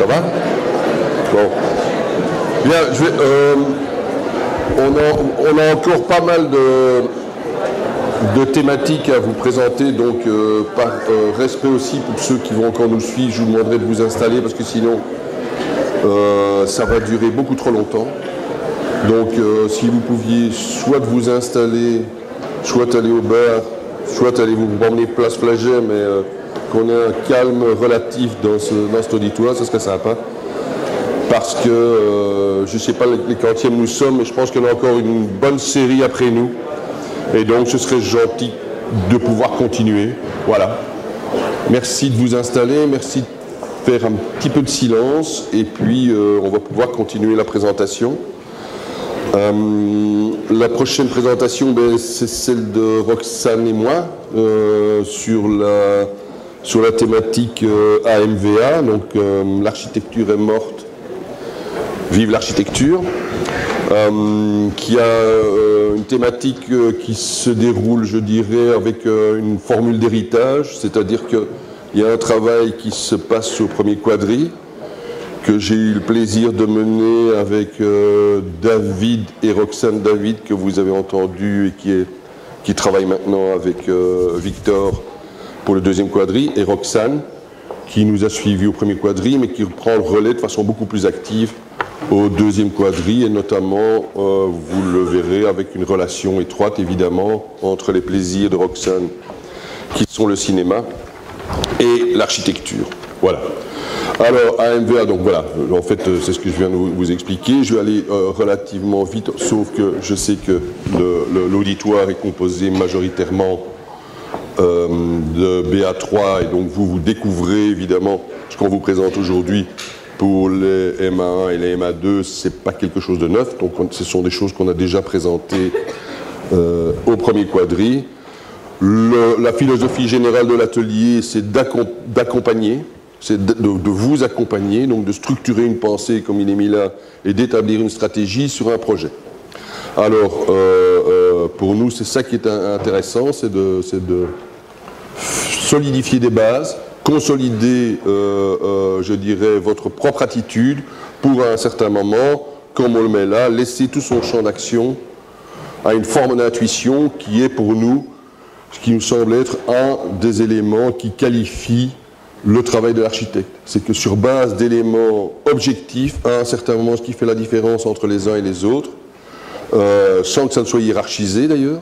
Ça va? Bon. Bien, on a encore pas mal de thématiques à vous présenter, donc par respect aussi pour ceux qui vont encore nous suivre, je vous demanderai de vous installer parce que sinon ça va durer beaucoup trop longtemps. Donc si vous pouviez soit de vous installer, soit aller au bar, soit aller vous promener place Flagey, mais qu'on ait un calme relatif dans cet auditoire, ça serait sympa. Parce que je ne sais pas les quantièmes nous sommes, mais je pense qu'il y en a encore une bonne série après nous. Et donc ce serait gentil de pouvoir continuer. Voilà. Merci de vous installer, merci de faire un petit peu de silence, et puis on va pouvoir continuer la présentation. La prochaine présentation, c'est celle de Roxane et moi, sur la thématique AMVA, donc l'architecture est morte, vive l'architecture, qui a une thématique qui se déroule, je dirais, avec une formule d'héritage, c'est-à-dire qu'il y a un travail qui se passe au premier quadri, que j'ai eu le plaisir de mener avec David et Roxane David, que vous avez entendu et qui travaille maintenant avec Victor pour le deuxième quadri, et Roxane, qui nous a suivis au premier quadri, mais qui reprend le relais de façon beaucoup plus active au deuxième quadri, et notamment, vous le verrez, avec une relation étroite, évidemment, entre les plaisirs de Roxane, qui sont le cinéma, et l'architecture. Voilà. Alors, AMVA, donc voilà, en fait, c'est ce que je viens de vous expliquer. Je vais aller relativement vite, sauf que je sais que l'auditoire est composé majoritairement de BA3, et donc vous découvrez évidemment ce qu'on vous présente aujourd'hui pour les MA1 et les MA2, c'est pas quelque chose de neuf, donc ce sont des choses qu'on a déjà présentées au premier quadri. La philosophie générale de l'atelier, c'est d'accompagner, c'est de vous accompagner, donc de structurer une pensée comme il est mis là, et d'établir une stratégie sur un projet. Alors, pour nous, c'est ça qui est intéressant, c'est de solidifier des bases, consolider, je dirais, votre propre attitude pour, à un certain moment, comme on le met là, laisser tout son champ d'action à une forme d'intuition qui est pour nous, ce qui nous semble être un des éléments qui qualifie le travail de l'architecte. C'est que sur base d'éléments objectifs, à un certain moment, ce qui fait la différence entre les uns et les autres, sans que ça ne soit hiérarchisé d'ailleurs,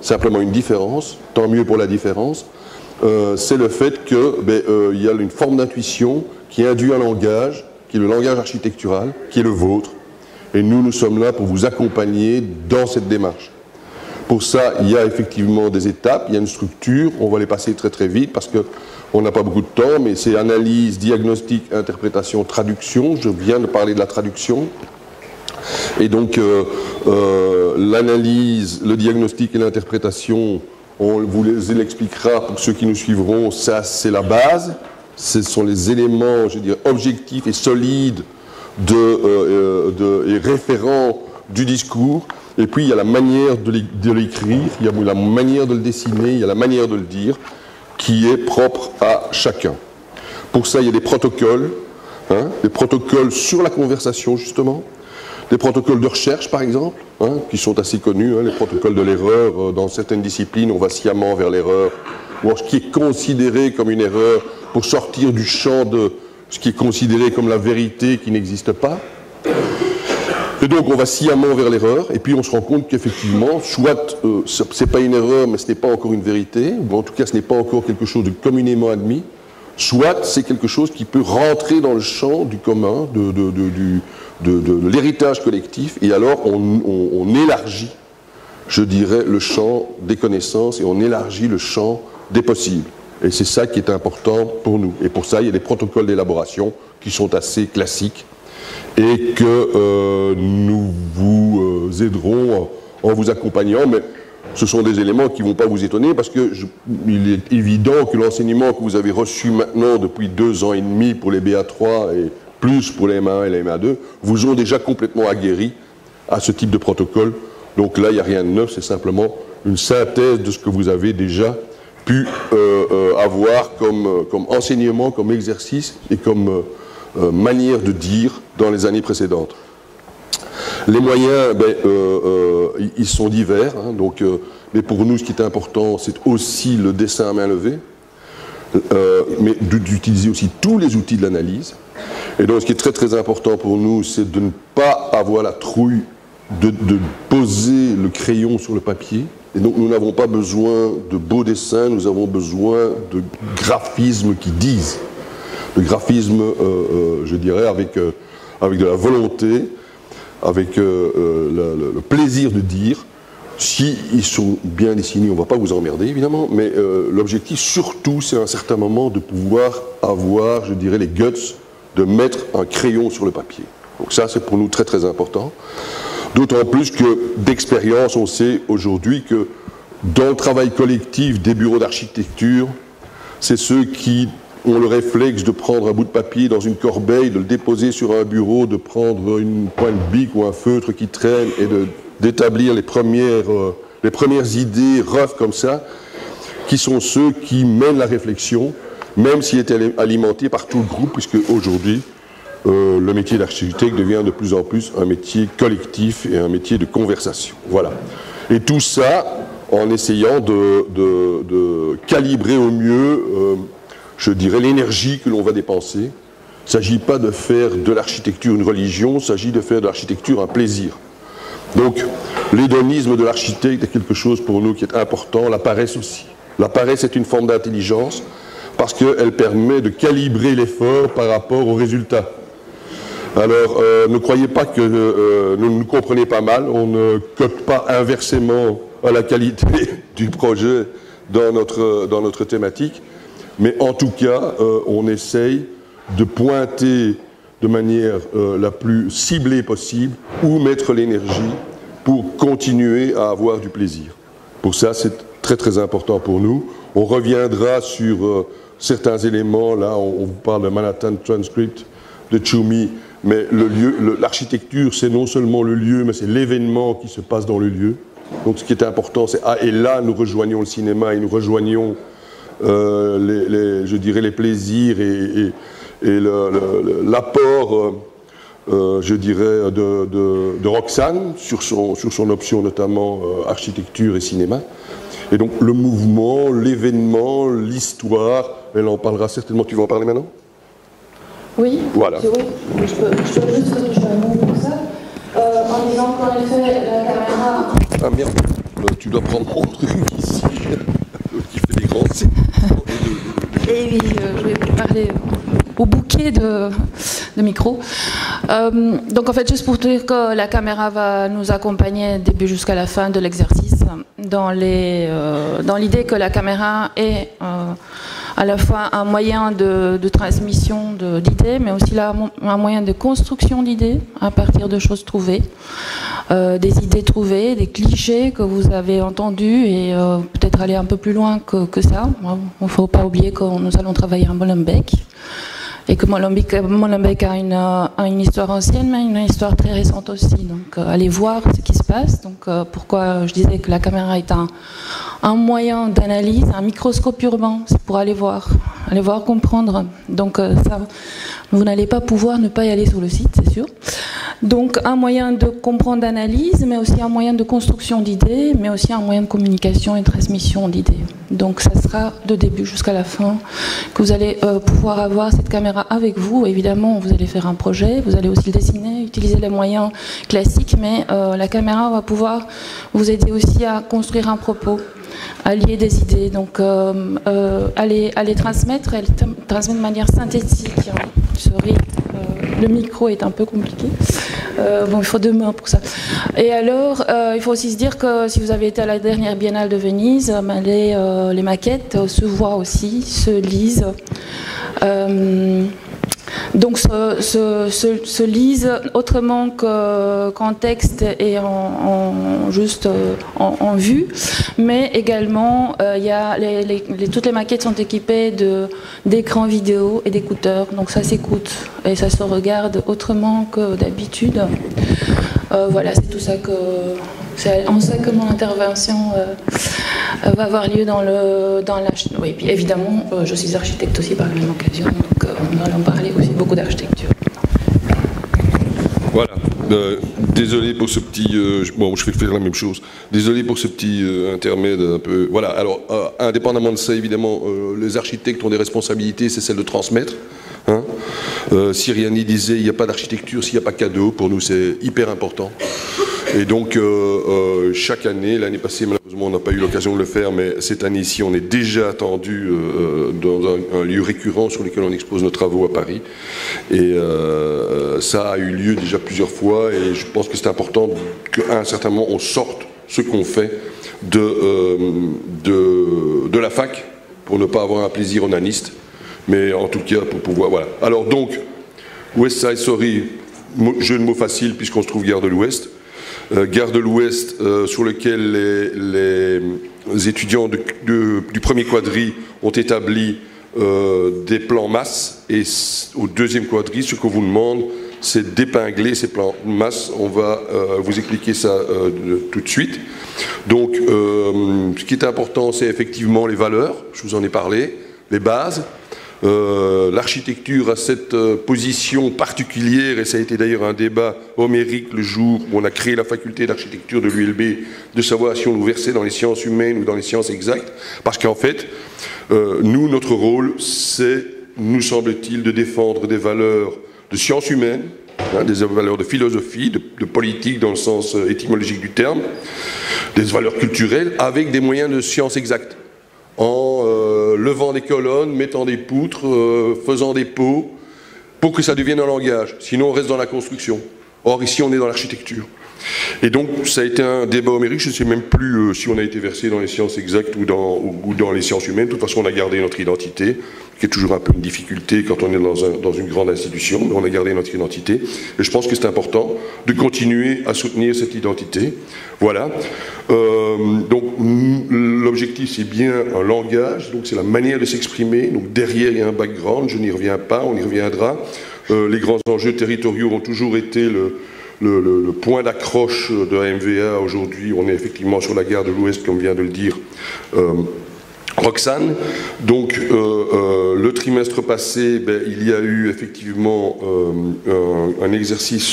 simplement une différence, tant mieux pour la différence, c'est le fait qu'il y a une forme d'intuition qui induit un langage, qui est le langage architectural, qui est le vôtre, et nous sommes là pour vous accompagner dans cette démarche. Pour ça, il y a effectivement des étapes, il y a une structure, on va les passer très très vite parce qu'on n'a pas beaucoup de temps, mais c'est analyse, diagnostic, interprétation, traduction. Je viens de parler de la traduction. Et donc, l'analyse, le diagnostic et l'interprétation, on vous l'expliquera pour ceux qui nous suivront, ça c'est la base. Ce sont les éléments, je dirais, objectifs et solides et référents du discours. Et puis il y a la manière de l'écrire, il y a la manière de le dessiner, il y a la manière de le dire, qui est propre à chacun. Pour ça, il y a des protocoles sur la conversation justement, des protocoles de recherche par exemple, qui sont assez connus, les protocoles de l'erreur. Dans certaines disciplines, on va sciemment vers l'erreur, ou ce qui est considéré comme une erreur pour sortir du champ de ce qui est considéré comme la vérité qui n'existe pas. Et donc on va sciemment vers l'erreur, et puis on se rend compte qu'effectivement, soit c'est pas une erreur, mais ce n'est pas encore une vérité, ou en tout cas ce n'est pas encore quelque chose de communément admis, soit c'est quelque chose qui peut rentrer dans le champ du commun, de l'héritage collectif, et alors on élargit, je dirais, le champ des connaissances, et on élargit le champ des possibles. Et c'est ça qui est important pour nous. Et pour ça, il y a des protocoles d'élaboration qui sont assez classiques, et que nous vous aiderons en vous accompagnant, mais ce sont des éléments qui ne vont pas vous étonner parce qu'il est évident que l'enseignement que vous avez reçu maintenant depuis 2 ans et demi pour les BA3 et plus pour les MA1 et les MA2 vous ont déjà complètement aguerri à ce type de protocole. Donc là, il n'y a rien de neuf, c'est simplement une synthèse de ce que vous avez déjà pu avoir comme enseignement, comme exercice et comme manière de dire dans les années précédentes. Les moyens, ils sont divers, hein, donc, mais pour nous, ce qui est important, c'est aussi le dessin à main levée, mais d'utiliser aussi tous les outils de l'analyse. Et donc, ce qui est très très important pour nous, c'est de ne pas avoir la trouille de poser le crayon sur le papier. Et donc, nous n'avons pas besoin de beaux dessins, nous avons besoin de graphismes qui disent. Le graphisme, je dirais, avec de la volonté, avec le plaisir de dire. Si ils sont bien dessinés, on ne va pas vous emmerder, évidemment, mais l'objectif, surtout, c'est à un certain moment de pouvoir avoir, je dirais, les guts de mettre un crayon sur le papier. Donc ça, c'est pour nous très, très important. D'autant plus que, d'expérience, on sait aujourd'hui que dans le travail collectif des bureaux d'architecture, c'est ceux qui ont le réflexe de prendre un bout de papier dans une corbeille, de le déposer sur un bureau, de prendre une pointe bic ou un feutre qui traîne et d'établir les premières idées rough comme ça, qui sont ceux qui mènent la réflexion, même s'il est alimenté par tout le groupe, puisque aujourd'hui, le métier d'architecte devient de plus en plus un métier collectif et un métier de conversation. Voilà. Et tout ça en essayant de calibrer au mieux, je dirais, l'énergie que l'on va dépenser. Il ne s'agit pas de faire de l'architecture une religion, il s'agit de faire de l'architecture un plaisir. Donc, l'hédonisme de l'architecte est quelque chose pour nous qui est important, la paresse aussi. La paresse est une forme d'intelligence parce qu'elle permet de calibrer l'effort par rapport au résultat. Alors, ne croyez pas que nous nous comprenez pas mal, on ne cote pas inversement à la qualité du projet dans notre thématique, mais en tout cas, on essaye de pointer de manière la plus ciblée possible où mettre l'énergie pour continuer à avoir du plaisir. Pour ça, c'est très très important pour nous. On reviendra sur certains éléments, là on vous parle de Manhattan Transcript, de Tchoumi, mais l'architecture c'est non seulement le lieu, mais c'est l'événement qui se passe dans le lieu. Donc ce qui est important, c'est et là nous rejoignons le cinéma et nous rejoignons je dirais les plaisirs et l'apport, je dirais, de Roxane sur son option notamment architecture et cinéma. Et donc le mouvement, l'événement, l'histoire, elle en parlera certainement. Tu vas en parler maintenant ? Oui. Voilà. Je peux juste corriger un mot pour ça. En disant qu'en effet, la caméra... Ah merde, tu dois prendre mon truc ici, qui fait des grands signes. Et oui, je vais parler au bouquet de micros. Donc en fait, juste pour dire que la caméra va nous accompagner début jusqu'à la fin de l'exercice, dans l'idée que la caméra est à la fois un moyen de transmission d'idées, mais aussi là, un moyen de construction d'idées à partir de choses trouvées, des idées trouvées, des clichés que vous avez entendus et peut-être aller un peu plus loin que ça. Il ne faut pas oublier que nous allons travailler à Molenbeek. Et que Molenbeek a une histoire ancienne, mais une histoire très récente aussi. Donc, allez voir ce qui se passe. Donc, pourquoi je disais que la caméra est un moyen d'analyse, un microscope urbain, c'est pour aller voir, comprendre. Donc, ça, vous n'allez pas pouvoir ne pas y aller sur le site, c'est sûr. Donc, un moyen de comprendre, d'analyse, mais aussi un moyen de construction d'idées, mais aussi un moyen de communication et de transmission d'idées. Donc, ça sera de début jusqu'à la fin que vous allez pouvoir avoir cette caméra avec vous. Évidemment, vous allez faire un projet, vous allez aussi le dessiner, utiliser les moyens classiques, mais la caméra va pouvoir vous aider aussi à construire un propos, à lier des idées, donc à les transmettre de manière synthétique. Sorry, le micro est un peu compliqué. Bon, il faut 2 mains pour ça. Et alors, il faut aussi se dire que si vous avez été à la dernière Biennale de Venise, les maquettes se voient aussi, se lisent. Donc se lisent autrement qu'en texte et juste en vue, mais également toutes les maquettes sont équipées d'écrans vidéo et d'écouteurs, donc ça s'écoute et ça se regarde autrement que d'habitude. Voilà, c'est tout ça c'est en ça que mon intervention va avoir lieu dans la... Oui, puis évidemment, je suis architecte aussi par la même occasion, donc on va en parler aussi beaucoup d'architecture. Voilà. Désolé pour ce petit... bon, je vais faire la même chose. Désolé pour ce petit intermède un peu... Voilà. Alors, indépendamment de ça, évidemment, les architectes ont des responsabilités, c'est celle de transmettre. Hein. Siriani disait, il n'y a pas d'architecture s'il n'y a pas cadeau. Pour nous, c'est hyper important. Et donc, chaque année, l'année passée, malheureusement, on n'a pas eu l'occasion de le faire, mais cette année-ci, on est déjà attendu dans un lieu récurrent sur lequel on expose nos travaux à Paris. Et ça a eu lieu déjà plusieurs fois, et je pense que c'est important qu'à un certain moment, on sorte ce qu'on fait de la fac, pour ne pas avoir un plaisir onaniste, mais en tout cas, pour pouvoir... Voilà. Alors donc, West Side Story, jeu de mots facile, puisqu'on se trouve gare de l'Ouest. Gare de l'Ouest, sur lequel les étudiants du premier quadri ont établi des plans masse, et au deuxième quadri, ce qu'on vous demande, c'est d'épingler ces plans masse. On va vous expliquer ça tout de suite. Donc, ce qui est important, c'est effectivement les valeurs, je vous en ai parlé, les bases. L'architecture a cette position particulière, et ça a été d'ailleurs un débat homérique le jour où on a créé la faculté d'architecture de l'ULB, de savoir si on nous versait dans les sciences humaines ou dans les sciences exactes, parce qu'en fait, nous, notre rôle, c'est, nous semble-t-il, de défendre des valeurs de sciences humaines, hein, des valeurs de philosophie, de politique dans le sens étymologique du terme, des valeurs culturelles, avec des moyens de sciences exactes. En levant des colonnes, mettant des poutres, faisant des pots, pour que ça devienne un langage. Sinon, on reste dans la construction. Or, ici, on est dans l'architecture. Et donc, ça a été un débat homérique. Je ne sais même plus si on a été versé dans les sciences exactes ou dans les sciences humaines. De toute façon, on a gardé notre identité, qui est toujours un peu une difficulté quand on est dans une grande institution, mais on a gardé notre identité. Et je pense que c'est important de continuer à soutenir cette identité. Voilà. Donc, l'objectif, c'est bien un langage, donc c'est la manière de s'exprimer. Donc, derrière, il y a un background, je n'y reviens pas, on y reviendra. Les grands enjeux territoriaux ont toujours été le point d'accroche de AMVA. Aujourd'hui, on est effectivement sur la gare de l'Ouest, comme vient de le dire Roxane. Donc, le trimestre passé, il y a eu effectivement un exercice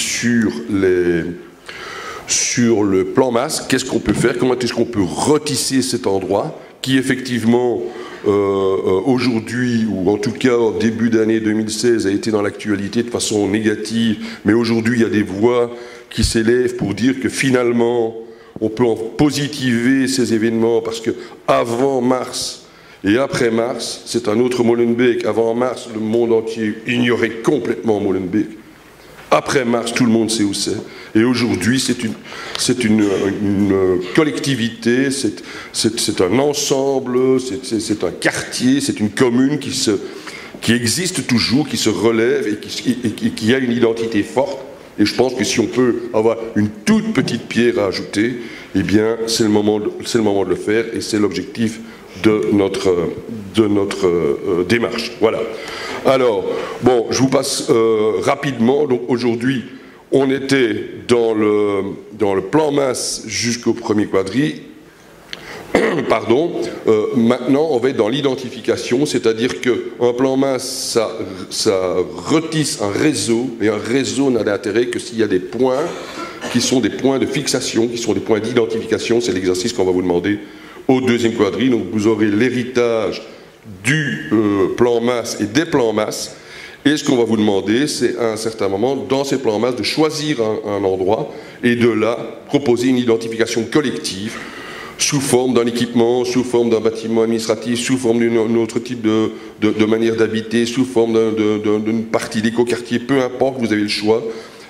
sur le plan masse. Qu'est-ce qu'on peut faire? Comment est-ce qu'on peut retisser cet endroit qui, effectivement, aujourd'hui, ou en tout cas au début d'année 2016, a été dans l'actualité de façon négative, mais aujourd'hui, il y a des voix qui s'élèvent pour dire que finalement, on peut en positiver ces événements, parce que avant mars et après mars, c'est un autre Molenbeek. Avant mars, le monde entier ignorait complètement Molenbeek. Après mars, tout le monde sait où c'est. Et aujourd'hui, c'est une collectivité, c'est un ensemble, c'est un quartier, c'est une commune qui existe toujours, qui se relève et qui a une identité forte. Et je pense que si on peut avoir une toute petite pierre à ajouter, eh bien, c'est le moment de le faire, et c'est l'objectif de notre démarche. Voilà. Alors, bon, je vous passe rapidement. Donc aujourd'hui, on était dans le plan masse jusqu'au premier quadri. Pardon. Maintenant, on va être dans l'identification, c'est-à-dire qu'un plan masse, ça retisse un réseau, et un réseau n'a d'intérêt que s'il y a des points qui sont des points de fixation, qui sont des points d'identification. C'est l'exercice qu'on va vous demander au deuxième quadri. Donc vous aurez l'héritage du plan masse et des plans masse. Et ce qu'on va vous demander, c'est à un certain moment, dans ces plans masse, de choisir un endroit et de là proposer une identification collective sous forme d'un équipement, sous forme d'un bâtiment administratif, sous forme d'un autre type de manière d'habiter, sous forme d'une partie d'écoquartier, peu importe, vous avez le choix,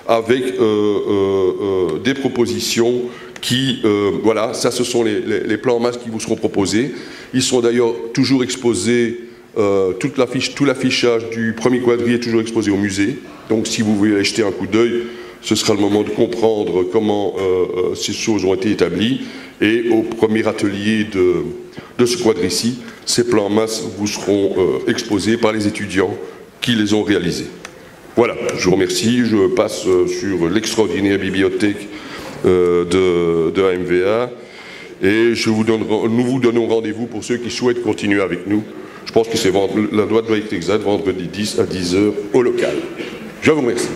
avec des propositions qui, voilà, ça ce sont les plans masse qui vous seront proposés. Ils sont d'ailleurs toujours exposés, tout l'affichage du premier quadri est toujours exposé au musée. Donc si vous voulez aller jeter un coup d'œil, ce sera le moment de comprendre comment ces choses ont été établies. Et au premier atelier de ce quadri-ci, ces plans masse vous seront exposés par les étudiants qui les ont réalisés. Voilà, je vous remercie. Je passe sur l'extraordinaire bibliothèque de AMVA. Et nous vous donnons rendez-vous pour ceux qui souhaitent continuer avec nous. Je pense que la date doit être exacte, vendredi 10 à 10h au local. Je vous remercie.